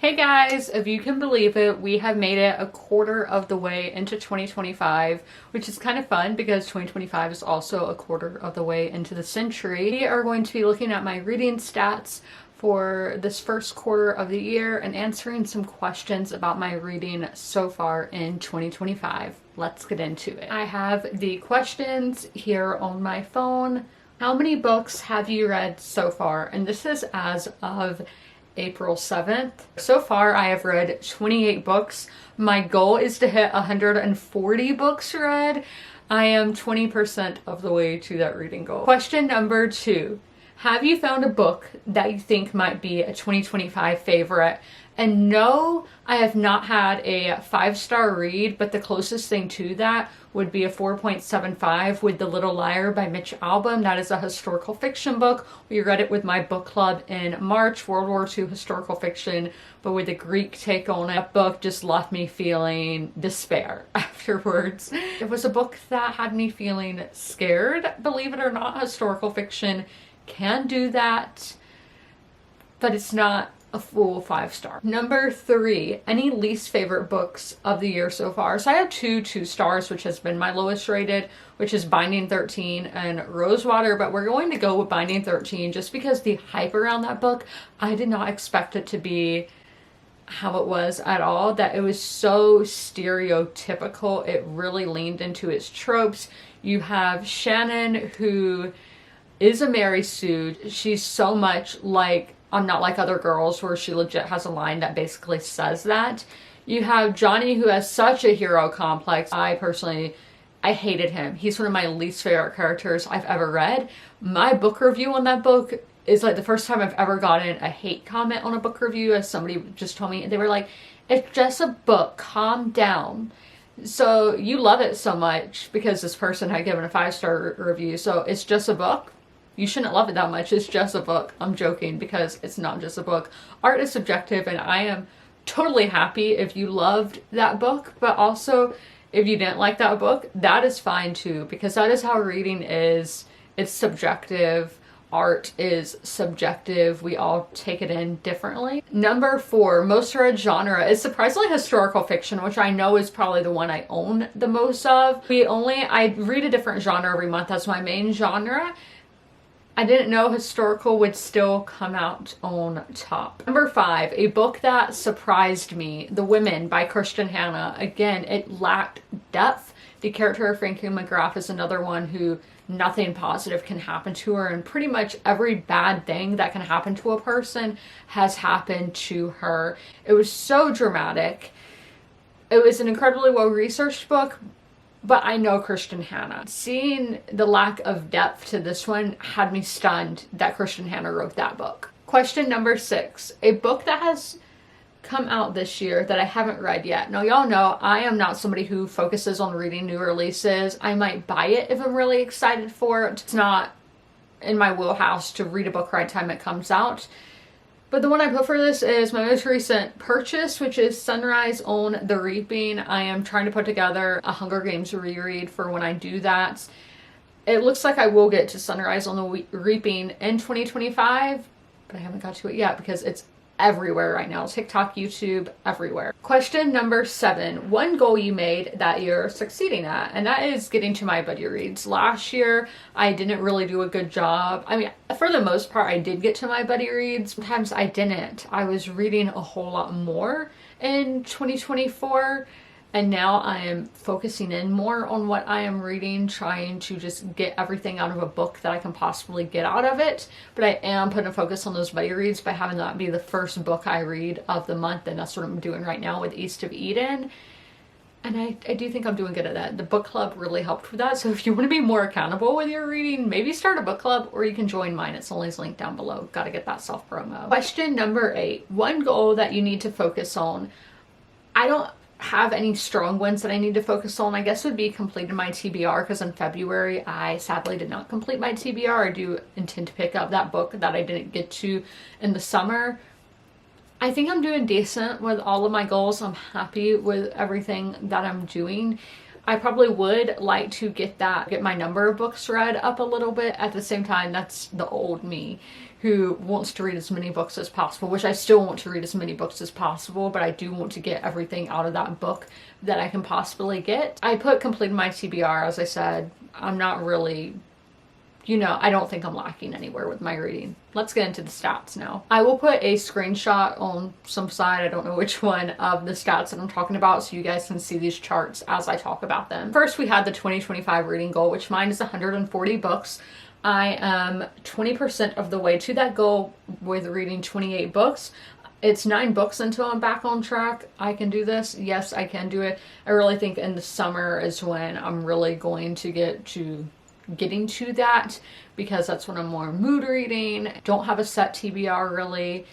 Hey guys, if you can believe it, we have made it a quarter of the way into 2025, which is kind of fun because 2025 is also a quarter of the way into the century. We are going to be looking at my reading stats for this first quarter of the year and answering some questions about my reading so far in 2025. Let's get into it. I have the questions here on my phone. How many books have you read so far? And this is as of April 7th. So far, I have read 28 books. My goal is to hit 140 books read. I am 20% of the way to that reading goal. Question number 2. Have you found a book that you think might be a 2025 favorite? And no, I have not had a 5-star read, but the closest thing to that would be a 4.75 with The Little Liar by Mitch Albom. That is a historical fiction book. We read it with my book club in March, World War II historical fiction, but with a Greek take on it. That book just left me feeling despair afterwards. It was a book that had me feeling scared. Believe it or not, historical fiction can do that, but it's not a full 5-star. Number 3, any least favorite books of the year so far? So I have 2 stars, which has been my lowest rated, which is Binding 13 and Rosewater, but we're going to go with Binding 13 just because the hype around that book, I did not expect it to be how it was at all, that it was so stereotypical. It really leaned into its tropes. You have Shannon, who is a Mary Sue. She's so much like I'm Not Like Other Girls, where she legit has a line that basically says that. You have Johnny, who has such a hero complex. I hated him. He's one of my least favorite characters I've ever read. My book review on that book is like the first time I've ever gotten a hate comment on a book review, as somebody just told me. They were like, "It's just a book, calm down." So you love it so much because this person had given a 5-star review. So it's just a book. You shouldn't love it that much. It's just a book. I'm joking because it's not just a book. Art is subjective, and I am totally happy if you loved that book, but also if you didn't like that book, that is fine too, because that is how reading is. It's subjective. Art is subjective. We all take it in differently. Number 4, most read genre is surprisingly historical fiction, which I know is probably the one I own the most of. I read a different genre every month. That's my main genre. I didn't know historical would still come out on top. Number 5, a book that surprised me, The Women by Christian Hannah. Again, it lacked depth. The character of Frankie McGrath is another one who nothing positive can happen to her, and pretty much every bad thing that can happen to a person has happened to her. It was so dramatic. It was an incredibly well-researched book, but I know Christian Hannah. Seeing the lack of depth to this one had me stunned that Christian Hannah wrote that book. Question number 6, a book that has come out this year that I haven't read yet. Now, y'all know I am not somebody who focuses on reading new releases. I might buy it if I'm really excited for it. It's not in my wheelhouse to read a book right time it comes out. But the one I put for this is my most recent purchase, which is Sunrise on the Reaping. I am trying to put together a Hunger Games reread for when I do that. It looks like I will get to Sunrise on the Reaping in 2025, but I haven't got to it yet because it's everywhere right now. TikTok, YouTube, everywhere. Question number 7, one goal you made that you're succeeding at, and that is getting to my buddy reads. Last year, I didn't really do a good job. I mean, for the most part, I did get to my buddy reads. Sometimes I didn't. I was reading a whole lot more in 2024. And now I am focusing in more on what I am reading, trying to just get everything out of a book that I can possibly get out of it. But I am putting a focus on those buddy reads by having that be the first book I read of the month. And that's what I'm doing right now with East of Eden. And I do think I'm doing good at that. The book club really helped with that. So if you want to be more accountable with your reading, maybe start a book club, or you can join mine. It's always linked down below. Got to get that self-promo. Question number 8, one goal that you need to focus on. I don't have any strong ones that I need to focus on. I guess would be completing my TBR, because in February I sadly did not complete my TBR. I do intend to pick up that book that I didn't get to in the summer. I think I'm doing decent with all of my goals. I'm happy with everything that I'm doing. I probably would like to get my number of books read up a little bit. At the same time, that's the old me. who wants to read as many books as possible, which I still want to read as many books as possible, but I do want to get everything out of that book that I can possibly get. I put completed my TBR, as I said. I'm not really, I don't think I'm lacking anywhere with my reading. Let's get into the stats now. I will put a screenshot on some side, I don't know which one, of the stats that I'm talking about so you guys can see these charts as I talk about them. First, we had the 2025 reading goal, which mine is 140 books. I am 20% of the way to that goal with reading 28 books. It's 9 books until I'm back on track. I can do this. Yes, I can do it. I really think in the summer is when I'm really going to get to getting to that, because that's when I'm more mood reading. Don't have a set TBR really.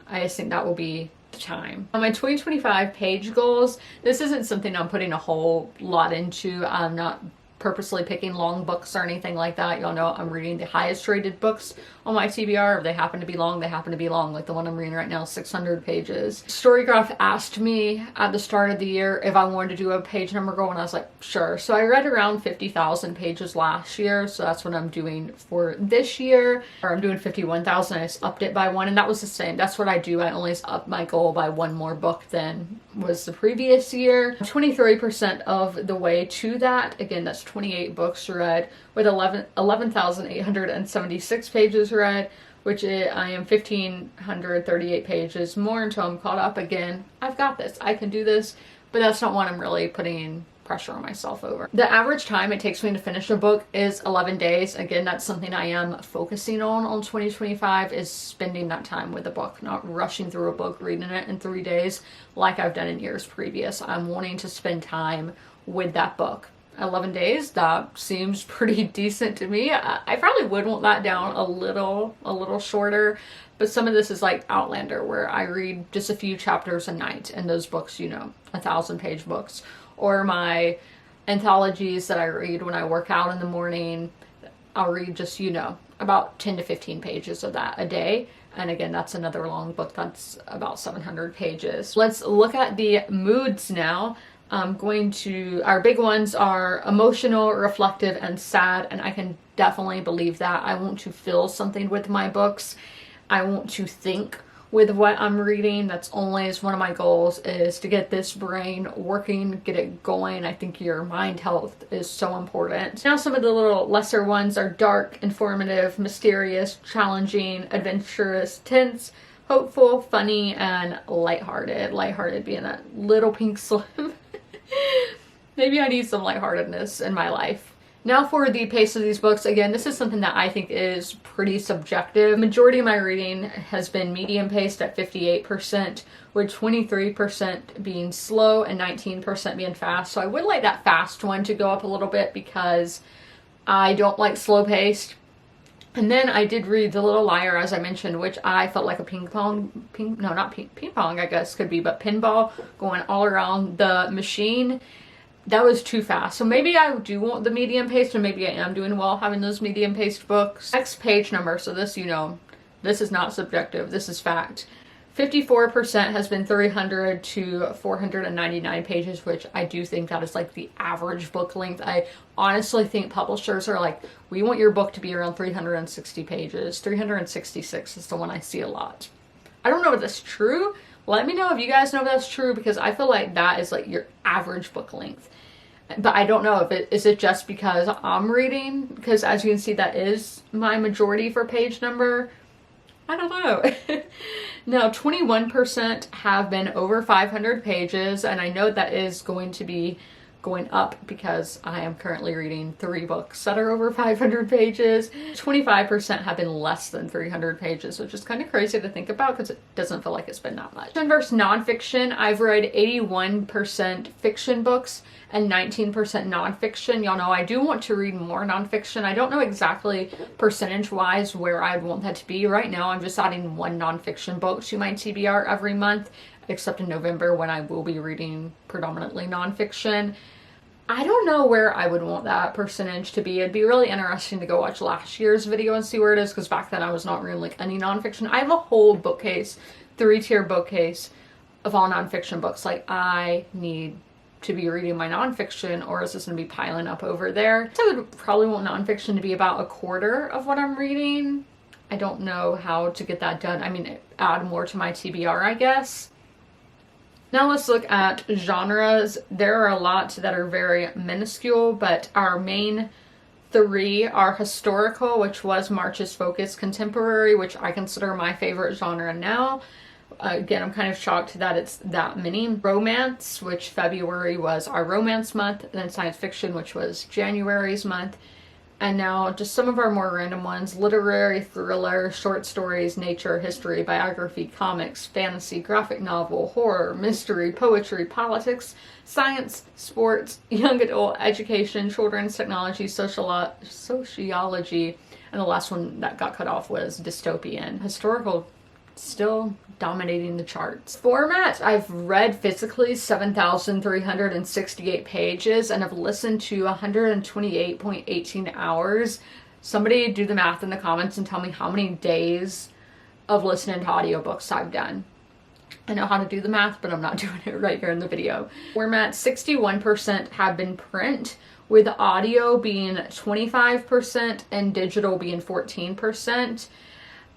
I just think that will be the time. On my 2025 page goals, this isn't something I'm putting a whole lot into. I'm not purposely picking long books or anything like that. Y'all know I'm reading the highest rated books on my TBR. If they happen to be long, they happen to be long. Like the one I'm reading right now, 600 pages. Storygraph asked me at the start of the year if I wanted to do a page number goal, and I was like, sure. So I read around 50,000 pages last year, so that's what I'm doing for this year. Or I'm doing 51,000. I just upped it by 1, and that was the same. That's what I do. I only up my goal by 1 more book than was the previous year. 23% of the way to that. Again, that's 28 books read with 11,876 pages read, which I am 1,538 pages more until I'm caught up again. I've got this. I can do this, but that's not what I'm really putting pressure on myself over. The average time it takes me to finish a book is 11 days. Again, that's something I am focusing on 2025, is spending that time with a book, not rushing through a book, reading it in 3 days like I've done in years previous. I'm wanting to spend time with that book. 11 days, that seems pretty decent to me. I probably would want that down a little shorter, but some of this is like Outlander, where I read just a few chapters a night, and those books, 1,000-page books, or my anthologies that I read when I work out in the morning. I'll read just, about 10 to 15 pages of that a day. And again, that's another long book. That's about 700 pages. Let's look at the moods now. Our big ones are emotional, reflective, and sad, and I can definitely believe that. I want to feel something with my books. I want to think with what I'm reading. That's always one of my goals, is to get this brain working, get it going. I think your mind health is so important. Now some of the little lesser ones are dark, informative, mysterious, challenging, adventurous, tense, hopeful, funny, and lighthearted. Lighthearted being that little pink slip. Maybe I need some lightheartedness in my life. Now for the pace of these books, again, this is something that I think is pretty subjective. Majority of my reading has been medium paced at 58%, with 23% being slow and 19% being fast. So I would like that fast one to go up a little bit, because I don't like slow paced. And then I did read The Little Liar, as I mentioned, which I felt like a ping pong, I guess could be, but pinball going all around the machine. That was too fast. So maybe I do want the medium paced, and maybe I am doing well having those medium paced books. Next page number. So this, this is not subjective. This is fact. 54% has been 300 to 499 pages, which I do think that is like the average book length. I honestly think publishers are like, we want your book to be around 360 pages. 366 is the one I see a lot. I don't know if that's true. Let me know if you guys know if that's true, because I feel like that is like your average book length. But I don't know if is it just because I'm reading, because as you can see, that is my majority for page number. I don't know. Now, 21% have been over 500 pages, and I know that is going to be going up because I am currently reading 3 books that are over 500 pages. 25% have been less than 300 pages, which is kind of crazy to think about because it doesn't feel like it's been that much. Versus nonfiction, I've read 81% fiction books and 19% nonfiction. Y'all know I do want to read more nonfiction. I don't know exactly percentage-wise where I'd want that to be. Right now, I'm just adding 1 nonfiction book to my TBR every month, except in November when I will be reading predominantly nonfiction. I don't know where I would want that percentage to be. It'd be really interesting to go watch last year's video and see where it is, because back then I was not reading like any nonfiction. I have a whole bookcase, 3-tier bookcase of all nonfiction books. Like, I need to be reading my nonfiction, or is this going to be piling up over there? So I would probably want nonfiction to be about a quarter of what I'm reading. I don't know how to get that done. I mean, add more to my TBR, I guess. Now let's look at genres. There are a lot that are very minuscule, but our main three are historical, which was March's focus, contemporary, which I consider my favorite genre now. Again, I'm kind of shocked that it's that many. Romance, which February was our romance month, and then science fiction, which was January's month. And now just some of our more random ones: literary, thriller, short stories, nature, history, biography, comics, fantasy, graphic novel, horror, mystery, poetry, politics, science, sports, young adult, education, children's, technology, sociology, and the last one that got cut off was dystopian. Historical still dominating the charts. Format, I've read physically 7,368 pages and have listened to 128.18 hours. Somebody do the math in the comments and tell me how many days of listening to audiobooks I've done. I know how to do the math, but I'm not doing it right here in the video. Format, 61% have been print, with audio being 25% and digital being 14%.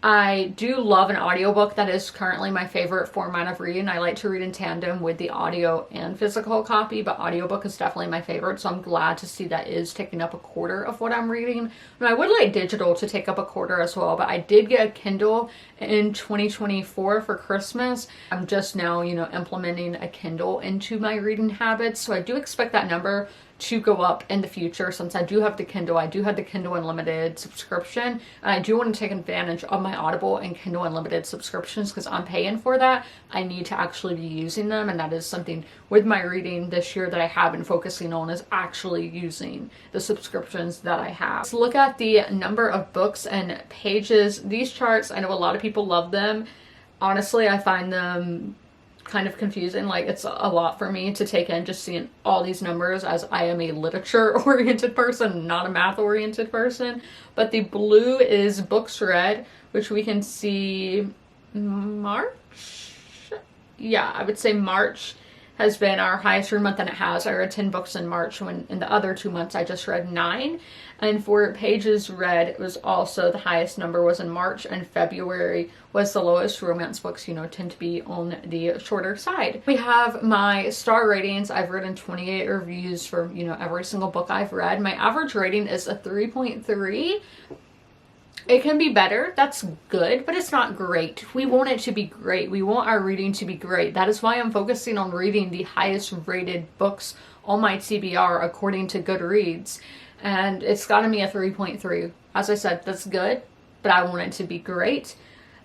I do love an audiobook. That is currently my favorite format of reading. I like to read in tandem with the audio and physical copy, but audiobook is definitely my favorite, so I'm glad to see that is taking up a quarter of what I'm reading. And I would like digital to take up a quarter as well, but I did get a Kindle in 2024 for Christmas. I'm just now, implementing a Kindle into my reading habits, so I do expect that number to go up in the future. Since I do have the Kindle, I do have the Kindle Unlimited subscription, and I do want to take advantage of my Audible and Kindle Unlimited subscriptions because I'm paying for that. I need to actually be using them, and that is something with my reading this year that I have been focusing on, is actually using the subscriptions that I have. Let's look at the number of books and pages. These charts, I know a lot of people love them. Honestly, I find them kind of confusing. Like, it's a lot for me to take in, just seeing all these numbers, as I am a literature oriented person, not a math oriented person. But the blue is books read, which we can see March. Yeah, I would say March has been our highest read month, and it has. I read 10 books in March, when in the other 2 months I just read 9. And for pages read, it was also the highest number was in March, and February was the lowest. Romance books, tend to be on the shorter side. We have my star ratings. I've written 28 reviews for, every single book I've read. My average rating is a 3.3. It can be better. That's good, but it's not great. We want it to be great. We want our reading to be great. That is why I'm focusing on reading the highest rated books on my TBR according to Goodreads. And it's gotten me a 3.3. As I said, that's good, but I want it to be great.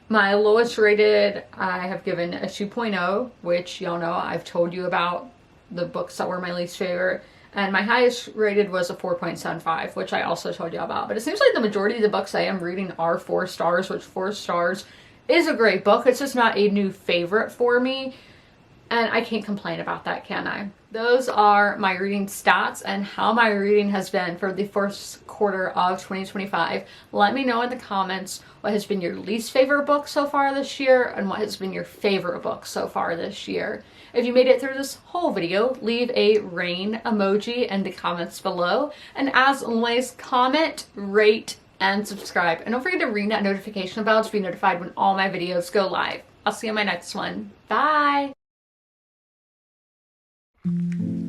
My lowest rated, I have given a 2.0, which y'all know I've told you about the books that were my least favorite. And my highest rated was a 4.75, which I also told you about. But it seems like the majority of the books I am reading are 4 stars, which 4 stars is a great book. It's just not a new favorite for me. And I can't complain about that, can I? Those are my reading stats and how my reading has been for the first quarter of 2025. Let me know in the comments what has been your least favorite book so far this year and what has been your favorite book so far this year. If you made it through this whole video, leave a rain emoji in the comments below. And as always, comment, rate, and subscribe. And don't forget to ring that notification bell to be notified when all my videos go live. I'll see you in my next one. Bye!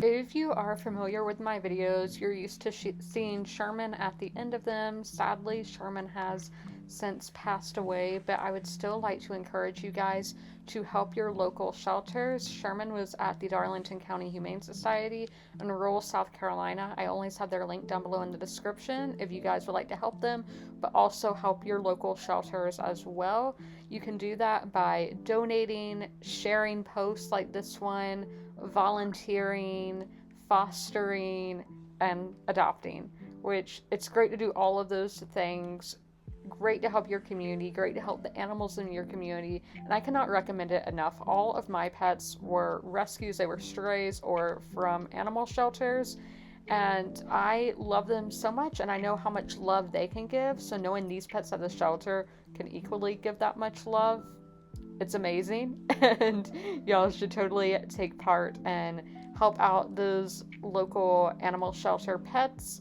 If you are familiar with my videos, you're used to seeing Sherman at the end of them. Sadly, Sherman has since passed away, but I would still like to encourage you guys to help your local shelters. Sherman was at the Darlington County Humane Society in rural South Carolina. I always have their link down below in the description if you guys would like to help them, but also help your local shelters as well. You can do that by donating, sharing posts like this one, volunteering, fostering, and adopting, which it's great to do all of those things. Great to help your community, great to help the animals in your community, and I cannot recommend it enough. All of my pets were rescues. They were strays or from animal shelters, and I love them so much, and I know how much love they can give, so knowing these pets at the shelter can equally give that much love, it's amazing. And y'all should totally take part and help out those local animal shelter pets,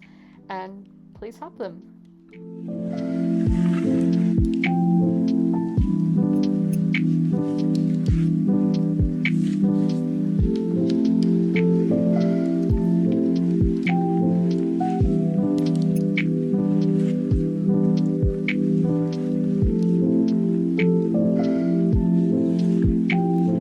and please help them.